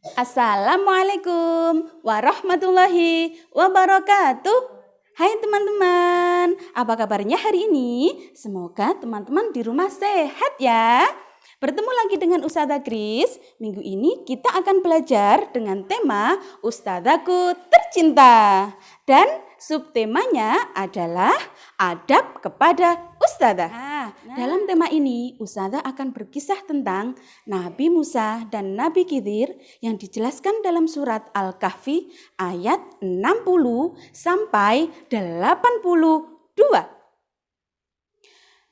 Assalamualaikum warahmatullahi wabarakatuh. Hai teman-teman, apa kabarnya hari ini? Semoga teman-teman di rumah sehat ya. Bertemu lagi dengan Ustazah Kris. Minggu ini kita akan belajar dengan tema Ustazahku Tercinta. Dan subtemanya adalah adab kepada Ustazah. Dalam tema ini Ustazah akan berkisah tentang Nabi Musa dan Nabi Khidir yang dijelaskan dalam surat Al-Kahfi ayat 60 sampai 82.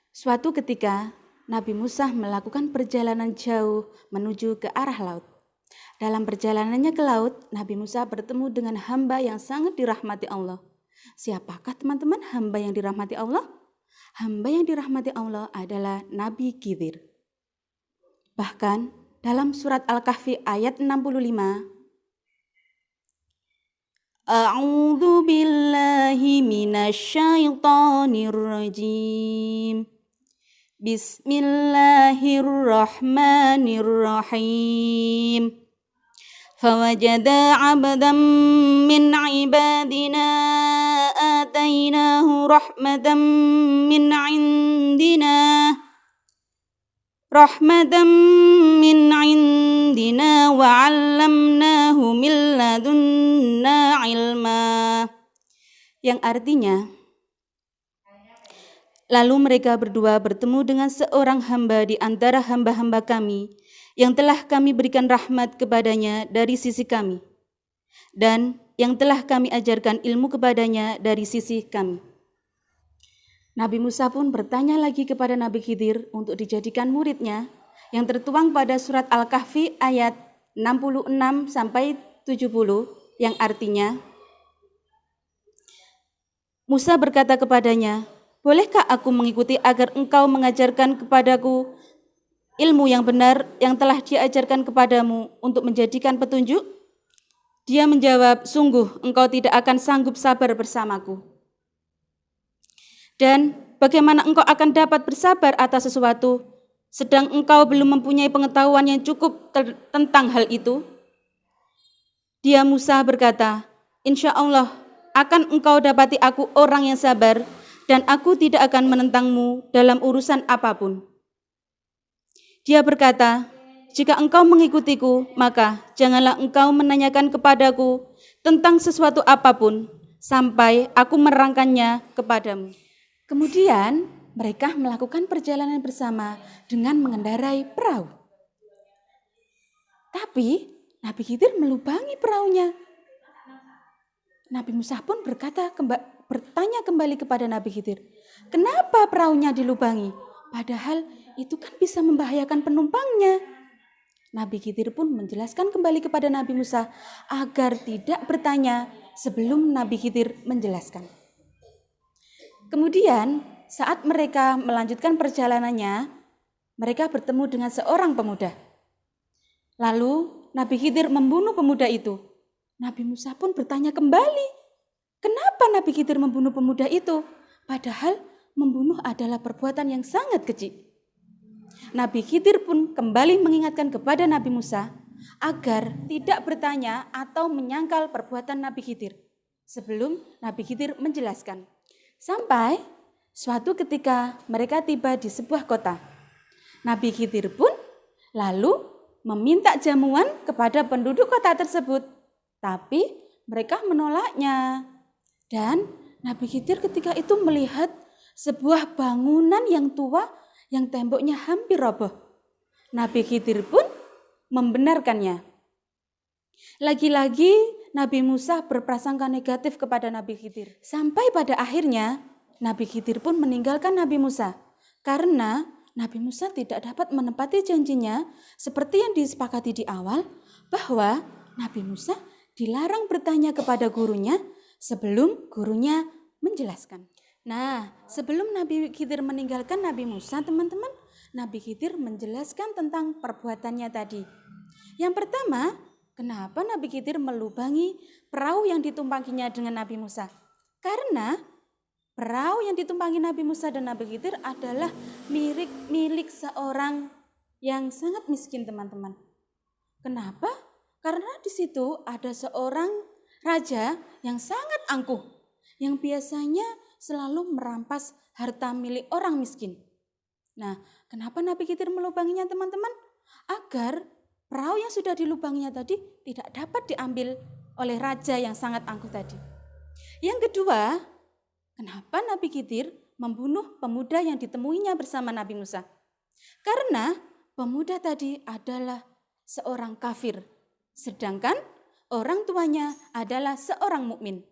Suatu ketika Nabi Musa melakukan perjalanan jauh menuju ke arah laut. Dalam perjalanannya ke laut, Nabi Musa bertemu dengan hamba yang sangat dirahmati Allah. Siapakah teman-teman hamba yang dirahmati Allah? Hamba yang dirahmati Allah adalah Nabi Khidir. Bahkan dalam surat Al-Kahfi ayat 65, A'udzu billahi minasyaitonir rajim. Bismillahirrahmanirrahim. Fawajada 'abdan min 'ibadina atainahu rahmatan min 'indina wa 'allamnahu min ladunna 'ilma. Yang artinya, lalu mereka berdua bertemu dengan seorang hamba di antara hamba-hamba kami yang telah kami berikan rahmat kepadanya dari sisi kami dan yang telah kami ajarkan ilmu kepadanya dari sisi kami. Nabi Musa pun bertanya lagi kepada Nabi Khidir untuk dijadikan muridnya yang tertuang pada surat Al-Kahfi ayat 66 sampai 70 yang artinya, Musa berkata kepadanya, "Bolehkah aku mengikuti agar engkau mengajarkan kepadaku ilmu yang benar yang telah diajarkan kepadamu untuk menjadikan petunjuk?" Dia menjawab, "Sungguh engkau tidak akan sanggup sabar bersamaku. Dan bagaimana engkau akan dapat bersabar atas sesuatu, sedang engkau belum mempunyai pengetahuan yang cukup tentang hal itu?" Dia Musa berkata, "Insya Allah akan engkau dapati aku orang yang sabar, dan aku tidak akan menentangmu dalam urusan apapun." Dia berkata, "Jika engkau mengikutiku, maka janganlah engkau menanyakan kepadaku tentang sesuatu apapun sampai aku menerangkannya kepadamu." Kemudian mereka melakukan perjalanan bersama dengan mengendarai perahu. Tapi Nabi Khidir melubangi perahunya. Nabi Musa pun bertanya kembali kepada Nabi Khidir, "Kenapa perahunya dilubangi? Padahal itu kan bisa membahayakan penumpangnya." Nabi Khidir pun menjelaskan kembali kepada Nabi Musa agar tidak bertanya sebelum Nabi Khidir menjelaskan. Kemudian saat mereka melanjutkan perjalanannya, mereka bertemu dengan seorang pemuda. Lalu Nabi Khidir membunuh pemuda itu. Nabi Musa pun bertanya kembali, kenapa Nabi Khidir membunuh pemuda itu? Padahal membunuh adalah perbuatan yang sangat keji. Nabi Khidir pun kembali mengingatkan kepada Nabi Musa agar tidak bertanya atau menyangkal perbuatan Nabi Khidir sebelum Nabi Khidir menjelaskan. Sampai suatu ketika mereka tiba di sebuah kota. Nabi Khidir pun lalu meminta jamuan kepada penduduk kota tersebut, tapi mereka menolaknya. Dan Nabi Khidir ketika itu melihat sebuah bangunan yang tua yang temboknya hampir roboh. Nabi Khidir pun membenarkannya. Lagi-lagi Nabi Musa berprasangka negatif kepada Nabi Khidir. Sampai pada akhirnya Nabi Khidir pun meninggalkan Nabi Musa karena Nabi Musa tidak dapat menepati janjinya seperti yang disepakati di awal bahwa Nabi Musa dilarang bertanya kepada gurunya sebelum gurunya menjelaskan. Nah, sebelum Nabi Khidir meninggalkan Nabi Musa, teman-teman, Nabi Khidir menjelaskan tentang perbuatannya tadi. Yang pertama, kenapa Nabi Khidir melubangi perahu yang ditumpanginya dengan Nabi Musa? Karena perahu yang ditumpangi Nabi Musa dan Nabi Khidir adalah milik seorang yang sangat miskin, teman-teman. Kenapa? Karena di situ ada seorang raja yang sangat angkuh, yang biasanya selalu merampas harta milik orang miskin. Nah, kenapa Nabi Khidir melubanginya teman-teman? Agar perahu yang sudah dilubanginya tadi tidak dapat diambil oleh raja yang sangat angkuh tadi. Yang kedua, kenapa Nabi Khidir membunuh pemuda yang ditemuinya bersama Nabi Musa? Karena pemuda tadi adalah seorang kafir, sedangkan orang tuanya adalah seorang mukmin.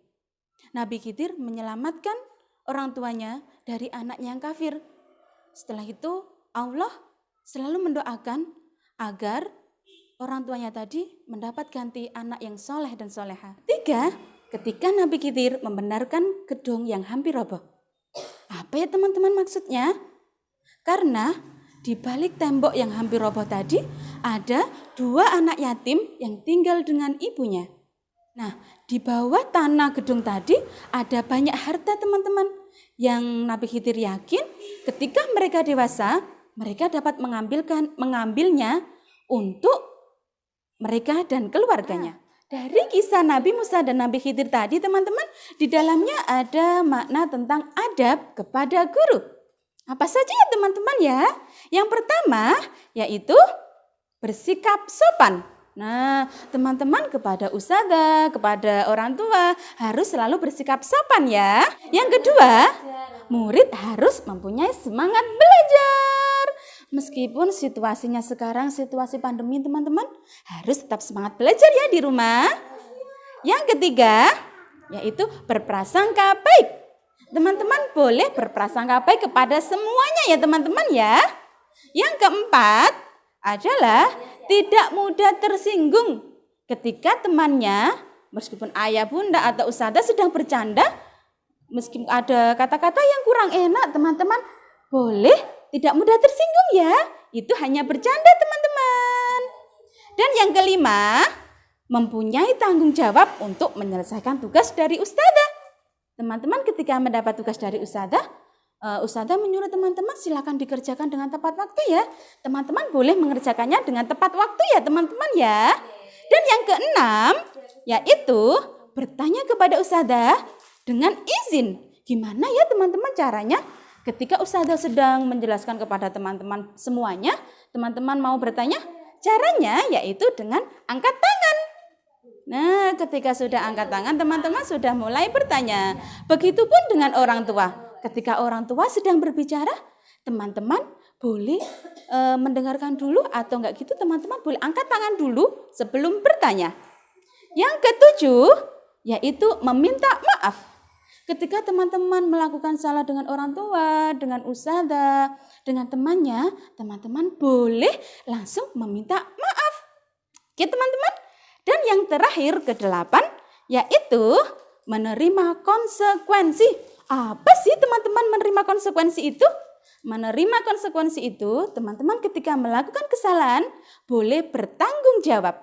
Nabi Khidir menyelamatkan orang tuanya dari anaknya yang kafir. Setelah itu Allah selalu mendoakan agar orang tuanya tadi mendapat ganti anak yang soleh dan soleha. 3, ketika Nabi Khidir membenarkan gedung yang hampir roboh. Apa ya teman-teman maksudnya? Karena di balik tembok yang hampir roboh tadi ada 2 anak yatim yang tinggal dengan ibunya. Nah, di bawah tanah gedung tadi ada banyak harta teman-teman yang Nabi Khidir yakin ketika mereka dewasa, mereka dapat mengambilnya untuk mereka dan keluarganya. Dari kisah Nabi Musa dan Nabi Khidir tadi teman-teman, di dalamnya ada makna tentang adab kepada guru. Apa saja ya teman-teman ya? Yang pertama yaitu bersikap sopan. Nah, teman-teman kepada ustazah, kepada orang tua harus selalu bersikap sopan ya. Yang kedua, murid harus mempunyai semangat belajar. Meskipun situasinya sekarang situasi pandemi teman-teman, harus tetap semangat belajar ya di rumah. Yang ketiga, yaitu berprasangka baik. Teman-teman boleh berprasangka baik kepada semuanya ya teman-teman ya. Yang keempat adalah tidak mudah tersinggung ketika temannya, meskipun ayah, bunda, atau ustazah sedang bercanda, meskipun ada kata-kata yang kurang enak, teman-teman boleh tidak mudah tersinggung ya. Itu hanya bercanda teman-teman. Dan yang kelima, mempunyai tanggung jawab untuk menyelesaikan tugas dari ustazah. Teman-teman ketika mendapat tugas dari ustazah, ustazah menyuruh teman-teman silakan dikerjakan dengan tepat waktu ya. Teman-teman boleh mengerjakannya dengan tepat waktu ya teman-teman ya. Dan yang keenam, yaitu bertanya kepada ustazah dengan izin. Gimana ya teman-teman caranya? Ketika ustazah sedang menjelaskan kepada teman-teman semuanya, teman-teman mau bertanya, caranya yaitu dengan angkat tangan. Nah, ketika sudah angkat tangan, teman-teman sudah mulai bertanya. Begitupun dengan orang tua. Ketika orang tua sedang berbicara, teman-teman boleh mendengarkan dulu atau enggak gitu, teman-teman boleh angkat tangan dulu sebelum bertanya. Yang ketujuh, yaitu meminta maaf. Ketika teman-teman melakukan salah dengan orang tua, dengan ustazah, dengan temannya, teman-teman boleh langsung meminta maaf. Oke teman-teman. Dan yang terakhir ke-8, yaitu menerima konsekuensi. Apa sih teman-teman menerima konsekuensi itu? Menerima konsekuensi itu, teman-teman ketika melakukan kesalahan, boleh bertanggung jawab.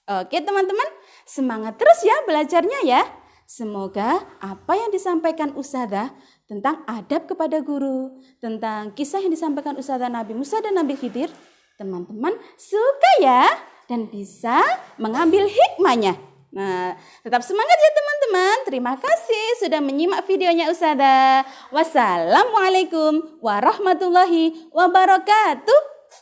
Oke teman-teman, semangat terus ya belajarnya ya. Semoga apa yang disampaikan ustazah tentang adab kepada guru, tentang kisah yang disampaikan ustazah Nabi Musa dan Nabi Khidir, teman-teman suka ya dan bisa mengambil hikmahnya. Nah, tetap semangat ya teman-teman. Terima kasih sudah menyimak videonya ustazah. Wassalamualaikum warahmatullahi wabarakatuh.